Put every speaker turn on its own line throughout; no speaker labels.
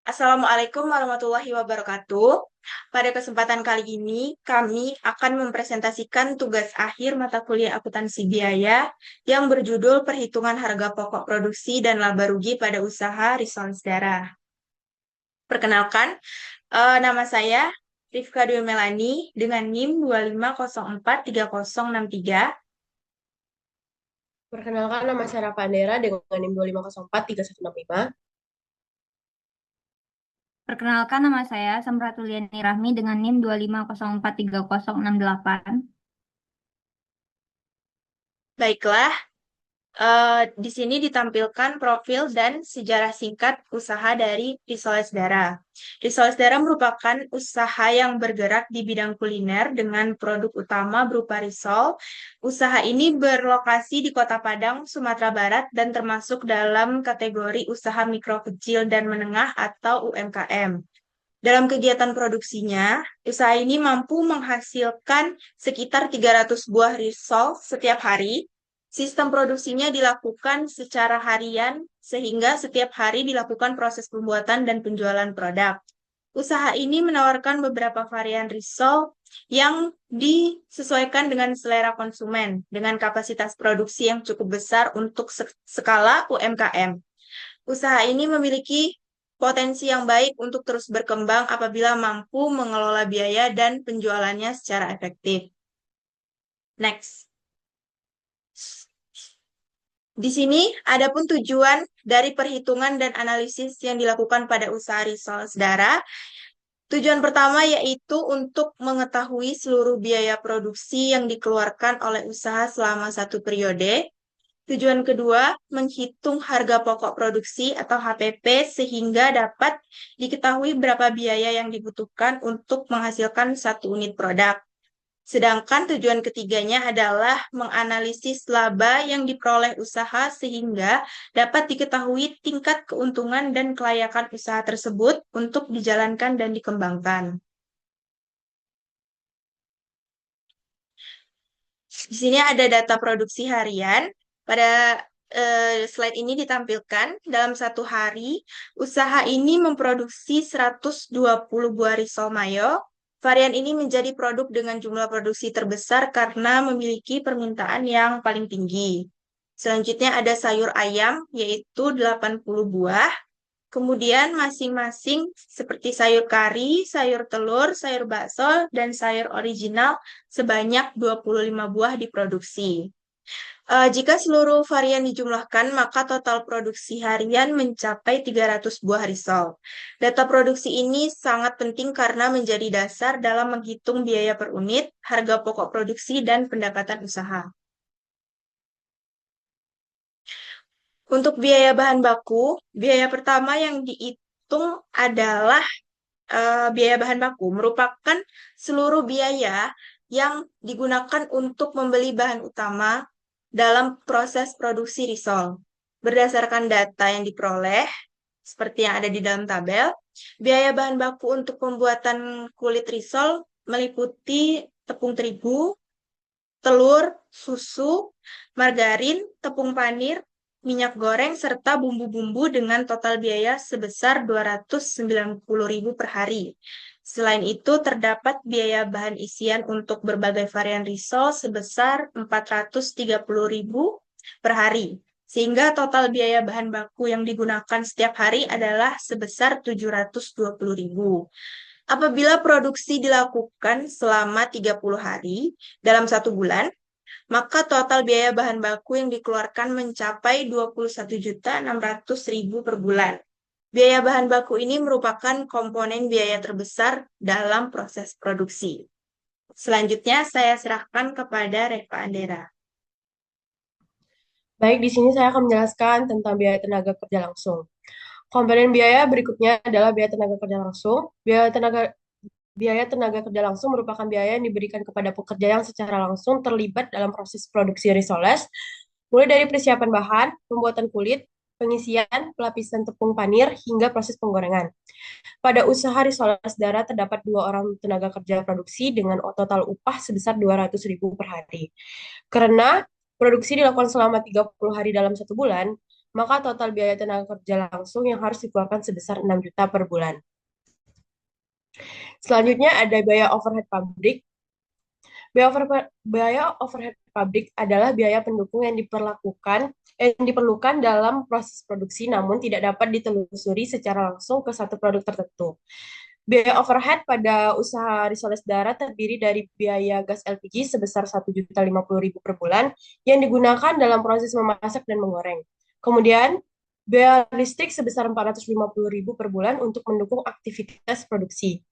Assalamualaikum warahmatullahi wabarakatuh. Pada kesempatan kali ini, kami akan mempresentasikan tugas akhir mata kuliah akuntansi biaya yang berjudul Perhitungan Harga Pokok Produksi dan Laba Rugi pada Usaha Risol Sedara. Perkenalkan, nama saya Rifka Dwi Melani dengan NIM 2504363.
Perkenalkan, nama saya Pandera dengan NIM 2504365.
Perkenalkan nama saya Samratuliani Rahmi dengan NIM 250436068.
Baiklah, di sini ditampilkan profil dan sejarah singkat usaha dari Risoles Dara. Risoles Dara merupakan usaha yang bergerak di bidang kuliner dengan produk utama berupa risol. Usaha ini berlokasi di Kota Padang, Sumatera Barat, dan termasuk dalam kategori usaha mikro kecil dan menengah atau UMKM. Dalam kegiatan produksinya, usaha ini mampu menghasilkan sekitar 300 buah risol setiap hari. Sistem produksinya dilakukan secara harian, sehingga setiap hari dilakukan proses pembuatan dan penjualan produk. Usaha ini menawarkan beberapa varian risol yang disesuaikan dengan selera konsumen, dengan kapasitas produksi yang cukup besar untuk skala UMKM. Usaha ini memiliki potensi yang baik untuk terus berkembang apabila mampu mengelola biaya dan penjualannya secara efektif. Next. Di sini ada pun tujuan dari perhitungan dan analisis yang dilakukan pada usaha risol sedara. Tujuan pertama yaitu untuk mengetahui seluruh biaya produksi yang dikeluarkan oleh usaha selama satu periode. Tujuan kedua, menghitung harga pokok produksi atau HPP sehingga dapat diketahui berapa biaya yang dibutuhkan untuk menghasilkan satu unit produk. Sedangkan tujuan ketiganya adalah menganalisis laba yang diperoleh usaha sehingga dapat diketahui tingkat keuntungan dan kelayakan usaha tersebut untuk dijalankan dan dikembangkan. Di sini ada data produksi harian. Pada slide ini ditampilkan dalam satu hari, usaha ini memproduksi 120 buah risol mayo. Varian ini menjadi produk dengan jumlah produksi terbesar karena memiliki permintaan yang paling tinggi. Selanjutnya ada sayur ayam, yaitu 80 buah. Kemudian masing-masing seperti sayur kari, sayur telur, sayur bakso, dan sayur original sebanyak 25 buah diproduksi. Jika seluruh varian dijumlahkan, maka total produksi harian mencapai 300 buah risol. Data produksi ini sangat penting karena menjadi dasar dalam menghitung biaya per unit, harga pokok produksi, dan pendapatan usaha. Untuk biaya bahan baku, biaya pertama yang dihitung adalah biaya bahan baku, merupakan seluruh biaya yang digunakan untuk membeli bahan utama dalam proses produksi risol. Berdasarkan data yang diperoleh, seperti yang ada di dalam tabel, biaya bahan baku untuk pembuatan kulit risol meliputi tepung terigu, telur, susu, margarin, tepung panir, minyak goreng, serta bumbu-bumbu dengan total biaya sebesar 290.000 per hari. Selain itu, terdapat biaya bahan isian untuk berbagai varian risol sebesar 430.000 per hari. Sehingga total biaya bahan baku yang digunakan setiap hari adalah sebesar 720.000. Apabila produksi dilakukan selama 30 hari dalam satu bulan, maka total biaya bahan baku yang dikeluarkan mencapai 21.600.000 per bulan. Biaya bahan baku ini merupakan komponen biaya terbesar dalam proses produksi. Selanjutnya saya serahkan kepada Reva Andera.
Baik, di sini saya akan menjelaskan tentang biaya tenaga kerja langsung. Komponen biaya berikutnya adalah biaya tenaga kerja langsung. Biaya tenaga kerja langsung merupakan biaya yang diberikan kepada pekerja yang secara langsung terlibat dalam proses produksi risoles, mulai dari persiapan bahan, pembuatan kulit, pengisian, pelapisan tepung panir, hingga proses penggorengan. Pada usaha risoles darah terdapat 2 orang tenaga kerja produksi dengan total upah sebesar 200.000 per hari. Karena produksi dilakukan selama 30 hari dalam satu bulan, maka total biaya tenaga kerja langsung yang harus dikeluarkan sebesar 6 juta per bulan. Selanjutnya ada biaya overhead pabrik. Biaya overhead pabrik adalah biaya pendukung yang diperlukan dalam proses produksi namun tidak dapat ditelusuri secara langsung ke satu produk tertentu. Biaya overhead pada usaha risoles darah terdiri dari biaya gas LPG sebesar 1.050.000 per bulan yang digunakan dalam proses memasak dan menggoreng. Kemudian, biaya listrik sebesar 450.000 per bulan untuk mendukung aktivitas produksi.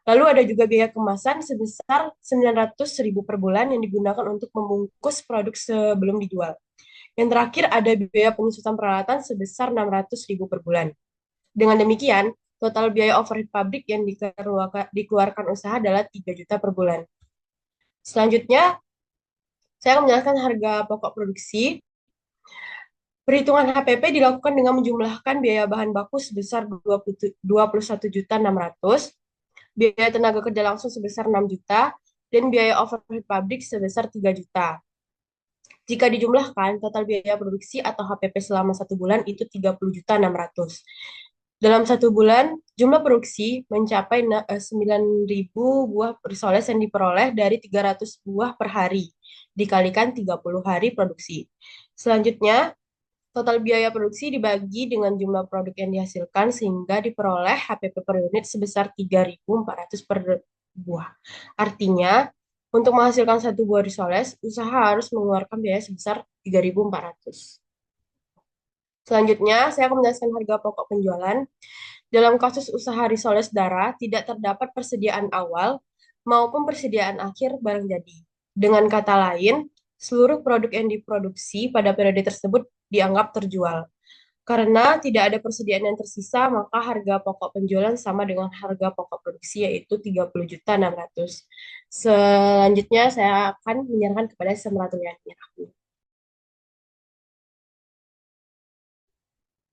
Lalu ada juga biaya kemasan sebesar 900.000 per bulan yang digunakan untuk membungkus produk sebelum dijual. Yang terakhir ada biaya pengusutan peralatan sebesar 600.000 per bulan. Dengan demikian, total biaya overhead pabrik yang dikeluarkan usaha adalah 3 juta per bulan. Selanjutnya, saya akan menjelaskan harga pokok produksi. Perhitungan HPP dilakukan dengan menjumlahkan biaya bahan baku sebesar 21.600.000, biaya tenaga kerja langsung sebesar 6 juta, dan biaya overhead pabrik sebesar 3 juta. Jika dijumlahkan, total biaya produksi atau HPP selama 1 bulan itu 30.600.000. Dalam 1 bulan, jumlah produksi mencapai 9.000 buah risoles yang diperoleh dari 300 buah per hari, dikalikan 30 hari produksi. Selanjutnya, total biaya produksi dibagi dengan jumlah produk yang dihasilkan sehingga diperoleh HPP per unit sebesar 3.400 per buah. Artinya, untuk menghasilkan 1 buah risoles, usaha harus mengeluarkan biaya sebesar 3.400. Selanjutnya, saya akan menjelaskan harga pokok penjualan. Dalam kasus usaha risoles darah, tidak terdapat persediaan awal maupun persediaan akhir barang jadi. Dengan kata lain, seluruh produk yang diproduksi pada periode tersebut dianggap terjual. Karena tidak ada persediaan yang tersisa, maka harga pokok penjualan sama dengan harga pokok produksi yaitu 30.600.000. Selanjutnya saya akan menyerahkan kepada Semratuliani.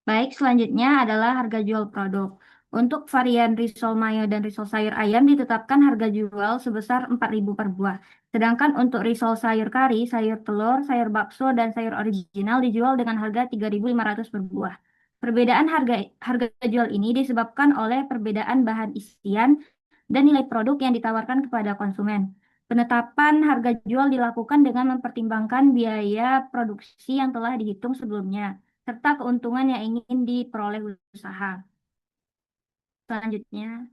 Baik, selanjutnya adalah harga jual produk. Untuk varian risol mayo dan risol sayur ayam ditetapkan harga jual sebesar 4.000 per buah. Sedangkan untuk risol sayur kari, sayur telur, sayur bakso, dan sayur original dijual dengan harga 3.500 per buah. Perbedaan harga jual ini disebabkan oleh perbedaan bahan isian dan nilai produk yang ditawarkan kepada konsumen. Penetapan harga jual dilakukan dengan mempertimbangkan biaya produksi yang telah dihitung sebelumnya serta keuntungan yang ingin diperoleh usaha. Selanjutnya,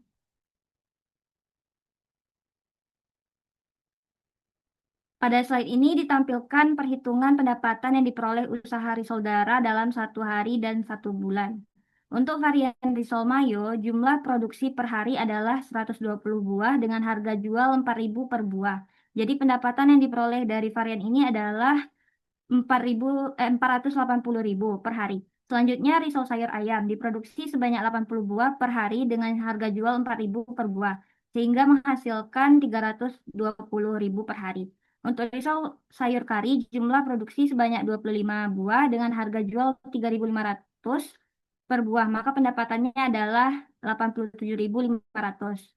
pada slide ini ditampilkan perhitungan pendapatan yang diperoleh usaha risol darah dalam 1 hari dan 1 bulan. Untuk varian risol mayo, jumlah produksi per hari adalah 120 buah dengan harga jual 4.000 per buah. Jadi pendapatan yang diperoleh dari varian ini adalah 480.000 per hari. Selanjutnya risol sayur ayam diproduksi sebanyak 80 buah per hari dengan harga jual 4.000 per buah sehingga menghasilkan 320.000 per hari. Untuk risol sayur kari jumlah produksi sebanyak 25 buah dengan harga jual 3.500 per buah, maka pendapatannya adalah 87.500.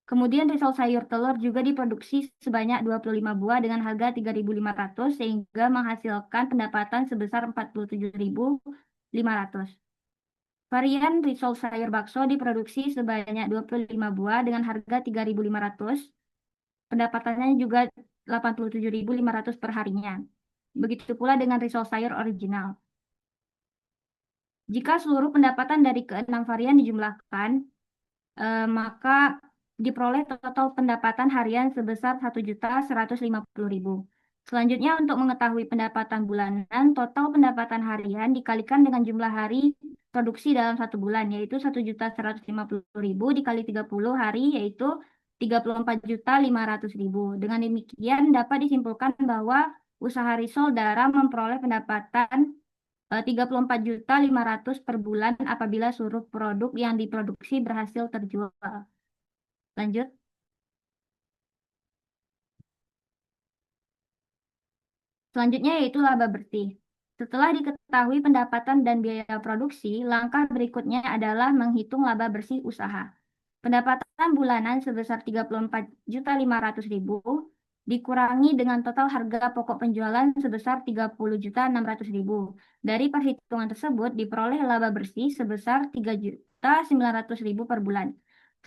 Kemudian risol sayur telur juga diproduksi sebanyak 25 buah dengan harga 3.500 sehingga menghasilkan pendapatan sebesar 47.500. Varian risol sayur bakso diproduksi sebanyak 25 buah dengan harga 3.500. Pendapatannya juga 87.500 per harinya. Begitu pula dengan risol sayur original. Jika seluruh pendapatan dari keenam varian dijumlahkan, maka diperoleh total pendapatan harian sebesar 1.150.000. Selanjutnya untuk mengetahui pendapatan bulanan, total pendapatan harian dikalikan dengan jumlah hari produksi dalam 1 bulan, yaitu 1.150.000 dikali 30 hari, yaitu 34.500.000. Dengan demikian dapat disimpulkan bahwa usaha risol darah memperoleh pendapatan 34.500 per bulan apabila seluruh produk yang diproduksi berhasil terjual. Lanjut. Selanjutnya yaitu laba bersih. Setelah diketahui pendapatan dan biaya produksi, langkah berikutnya adalah menghitung laba bersih usaha. Pendapatan bulanan sebesar 34.500.000 dikurangi dengan total harga pokok penjualan sebesar 30.600.000. Dari perhitungan tersebut diperoleh laba bersih sebesar 3.900.000 per bulan.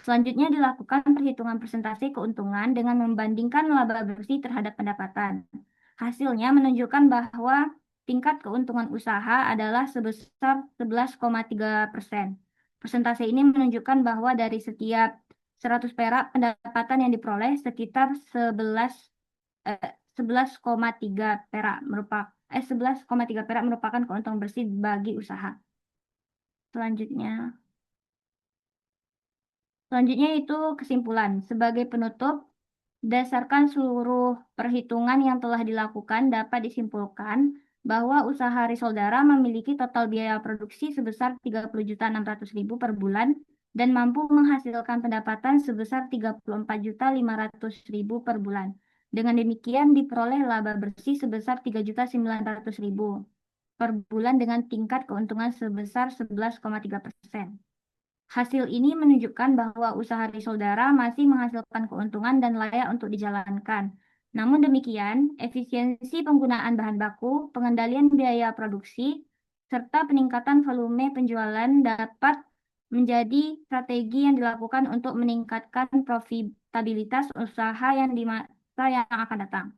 Selanjutnya dilakukan perhitungan presentasi keuntungan dengan membandingkan laba bersih terhadap pendapatan. Hasilnya menunjukkan bahwa tingkat keuntungan usaha adalah sebesar 11,3%. Persentase ini menunjukkan bahwa dari setiap 100 perak pendapatan yang diperoleh sekitar 11,3 perak merupakan 11,3 perak merupakan keuntungan bersih bagi usaha. Selanjutnya itu kesimpulan. Sebagai penutup, berdasarkan seluruh perhitungan yang telah dilakukan, dapat disimpulkan bahwa usaha Risoldara memiliki total biaya produksi sebesar 30.600.000 per bulan dan mampu menghasilkan pendapatan sebesar 34.500.000 per bulan. Dengan demikian diperoleh laba bersih sebesar 3.900.000 per bulan dengan tingkat keuntungan sebesar 11,3%. Hasil ini menunjukkan bahwa usaha Risoldara masih menghasilkan keuntungan dan layak untuk dijalankan. Namun demikian, efisiensi penggunaan bahan baku, pengendalian biaya produksi, serta peningkatan volume penjualan dapat menjadi strategi yang dilakukan untuk meningkatkan profitabilitas usaha yang di masa yang akan datang.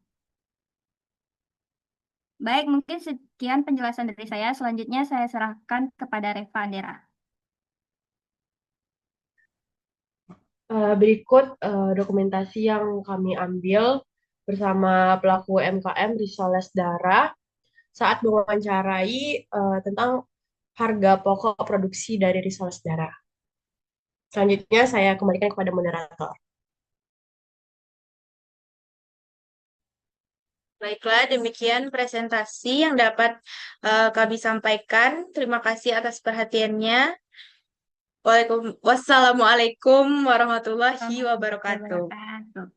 Baik, mungkin sekian penjelasan dari saya. Selanjutnya saya serahkan kepada Reva Andera.
Berikut dokumentasi yang kami ambil bersama pelaku UMKM Risoles Dara saat mewawancarai tentang harga pokok produksi dari Risoles Dara. Selanjutnya saya kembalikan kepada moderator.
Baiklah, demikian presentasi yang dapat kami sampaikan. Terima kasih atas perhatiannya. Wassalamualaikum warahmatullahi wabarakatuh.
Wabarakatuh.